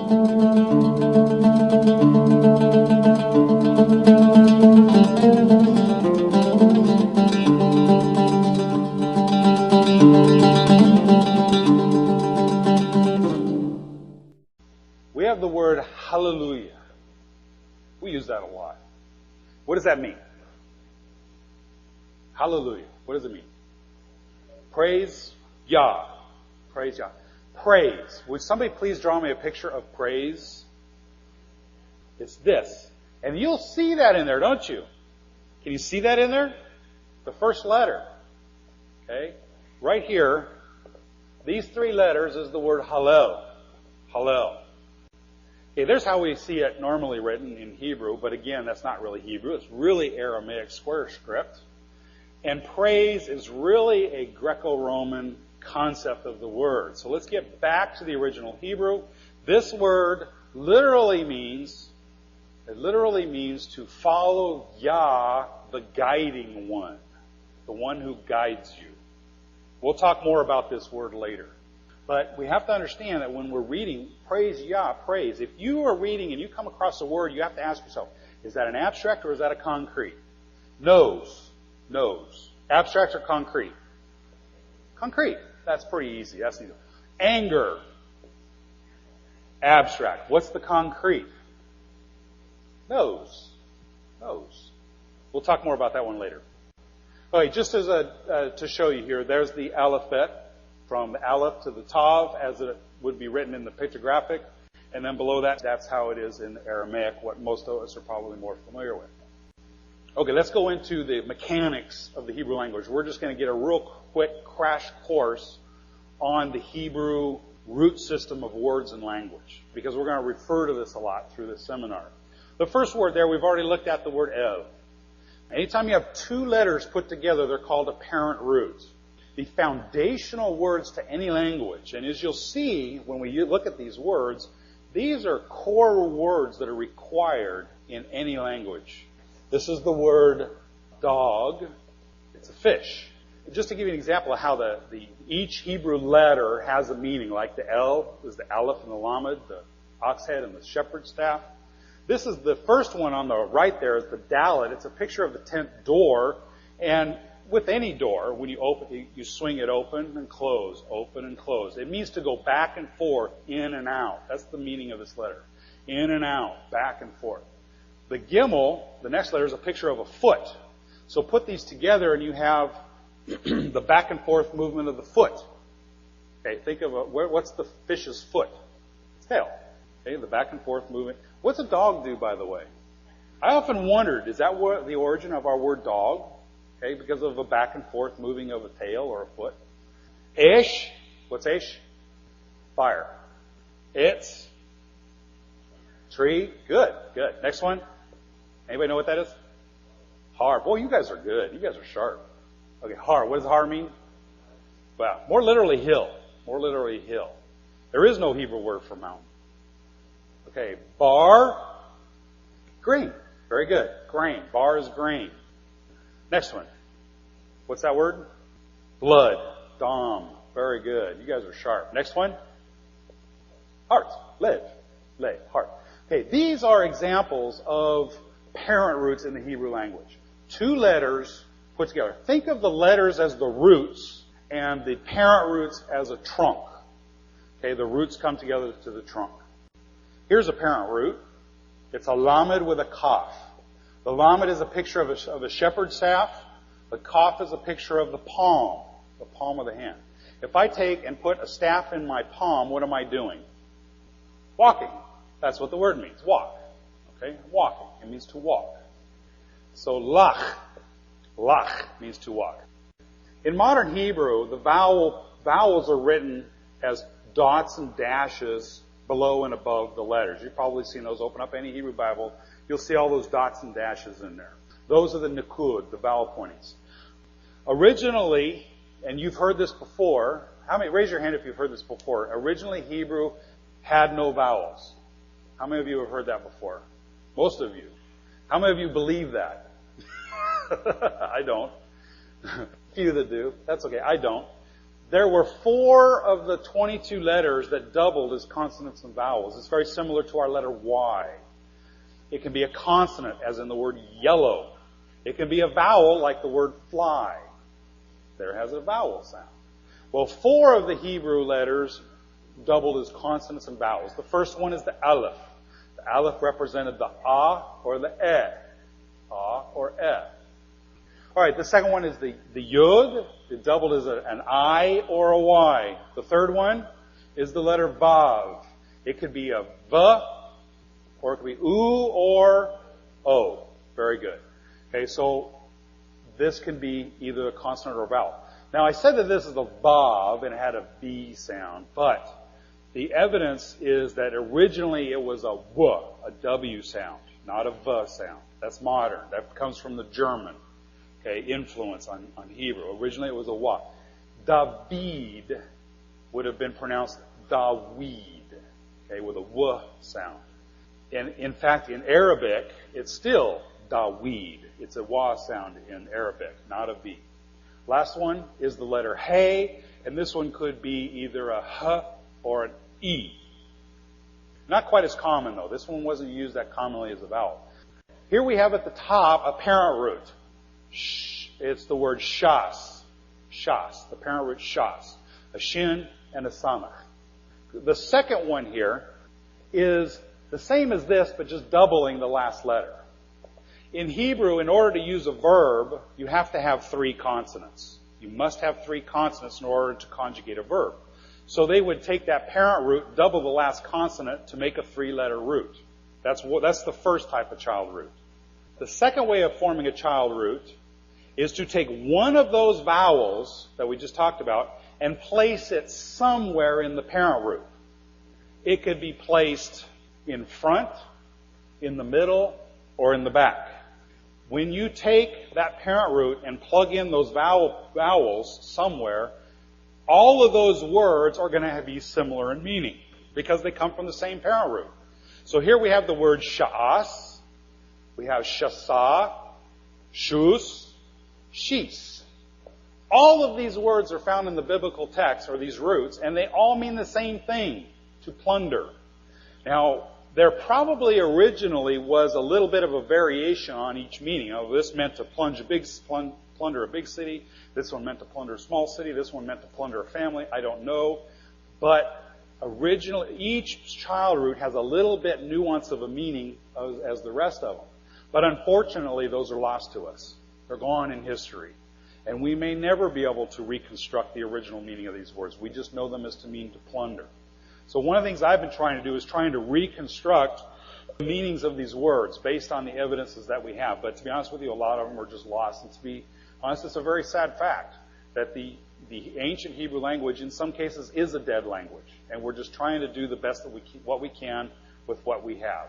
We have the word hallelujah. We use that a lot. What does that mean? Hallelujah. What does it mean? Praise Yah. Praise Yah. Praise. Would somebody please draw me a picture of praise? It's this. And you'll see that in there, don't you? Can you see that in there? The first letter. Okay? Right here, these three letters is the word hallel. Hallel. Okay, there's how we see it normally written in Hebrew, but again, that's not really Hebrew. It's really Aramaic square script. And praise is really a Greco-Roman concept of the word. So let's get back to the original Hebrew. This word literally means to follow Yah, the guiding one, the one who guides you. We'll talk more about this word later. But we have to understand that when we're reading, praise Yah, praise. If you are reading and you come across a word, you have to ask yourself, is that an abstract or is that a concrete? Knows. Abstract or concrete? Concrete. That's pretty easy. That's easy. Anger. Abstract. What's the concrete? Knows. We'll talk more about that one later. Okay, just as to show you here, there's the alphabet. From the Aleph to the Tav, as it would be written in the pictographic. And then below that, that's how it is in Aramaic, what most of us are probably more familiar with. Okay, let's go into the mechanics of the Hebrew language. We're just going to get a real quick crash course on the Hebrew root system of words and language, because we're going to refer to this a lot through this seminar. The first word there, we've already looked at the word ev. Anytime you have two letters put together, they're called a parent root. The foundational words to any language. And as you'll see when we look at these words, these are core words that are required in any language. This is the word dog. It's a fish. Just to give you an example of how each Hebrew letter has a meaning, like the El is the Aleph and the Lamed, the ox head and the shepherd's staff. This is the first one on the right there is the Dalet. It's a picture of the tent door. And with any door, when you open, you swing it open and close, open and close. It means to go back and forth, in and out. That's the meaning of this letter. In and out, back and forth. The Gimel, the next letter, is a picture of a foot. So put these together and you have the back and forth movement of the foot. Okay, think of what's the fish's foot? Its tail. Okay, the back and forth movement. What's a dog do, by the way? I often wondered, is that the origin of our word dog? Okay, because of a back and forth moving of a tail or a foot. Ish. What's ish? Fire. It's tree. Good. Next one. Anybody know what that is? Har. Boy, you guys are good. You guys are sharp. Okay, har. What does har mean? Well, more literally hill. There is no Hebrew word for mountain. Okay, bar. Grain. Very good. Grain. Bar is grain. Next one. What's that word? Blood. Dam. Very good. You guys are sharp. Next one. Heart. Lev. Heart. Okay, these are examples of parent roots in the Hebrew language. Two letters put together. Think of the letters as the roots and the parent roots as a trunk. Okay, the roots come together to the trunk. Here's a parent root. It's a lamed with a kaf. The lamed is a picture of a shepherd's staff. The kaf is a picture of the palm of the hand. If I take and put a staff in my palm, what am I doing? Walking. That's what the word means. Walk. Okay? Walking. It means to walk. So lach means to walk. In modern Hebrew, the vowels are written as dots and dashes below and above the letters. You've probably seen those. Open up any Hebrew Bible. You'll see all those dots and dashes in there. Those are the nikud, the vowel pointings. Originally, and you've heard this before, raise your hand if you've heard this before. Originally, Hebrew had no vowels. How many of you have heard that before? Most of you. How many of you believe that? I don't. A few that do. That's okay. I don't. There were 4 of the 22 letters that doubled as consonants and vowels. It's very similar to our letter Y. It can be a consonant, as in the word yellow. It can be a vowel, like the word fly. There has a vowel sound. Well, 4 of the Hebrew letters doubled as consonants and vowels. The first one is the aleph. The aleph represented the ah or the eh. Ah or eh. All right, the second one is the yud. It doubled as an I or a Y. The third one is the letter vav. It could be a v, or it could be u or o. Very good. Okay, so this can be either a consonant or a vowel. Now, I said that this is a vav and it had a V sound, but the evidence is that originally it was a w, a W sound, not a v sound. That's modern. That comes from the German influence on Hebrew. Originally it was a wa. David would have been pronounced Dawid, with a w sound. And in fact, in Arabic, it's still Dawid. It's a wa sound in Arabic, not a v. Last one is the letter hey, and this one could be either a h or an e. Not quite as common though. This one wasn't used that commonly as a vowel. Here we have at the top a parent root. It's the word shas. Shas. The parent root shas. A shin and a samach. The second one here is the same as this, but just doubling the last letter. In Hebrew, in order to use a verb, you have to have 3 consonants. You must have 3 consonants in order to conjugate a verb. So they would take that parent root, double the last consonant to make a 3-letter root. That's the first type of child root. The second way of forming a child root is to take one of those vowels that we just talked about and place it somewhere in the parent root. It could be placed in front, in the middle, or in the back. When you take that parent root and plug in those vowels somewhere, all of those words are going to be similar in meaning because they come from the same parent root. So here we have the word sha'as, we have shasa, shus, shis. All of these words are found in the biblical text, or these roots, and they all mean the same thing, to plunder. Now, there probably originally was a little bit of a variation on each meaning. This meant to plunder a big city. This one meant to plunder a small city. This one meant to plunder a family. I don't know. But originally, each child root has a little bit nuance of a meaning as the rest of them. But unfortunately, those are lost to us. They're gone in history. And we may never be able to reconstruct the original meaning of these words. We just know them as to mean to plunder. So one of the things I've been trying to do is trying to reconstruct the meanings of these words based on the evidences that we have. But to be honest with you, a lot of them are just lost. And to be honest, it's a very sad fact that the ancient Hebrew language in some cases is a dead language. And we're just trying to do the best that what we can with what we have.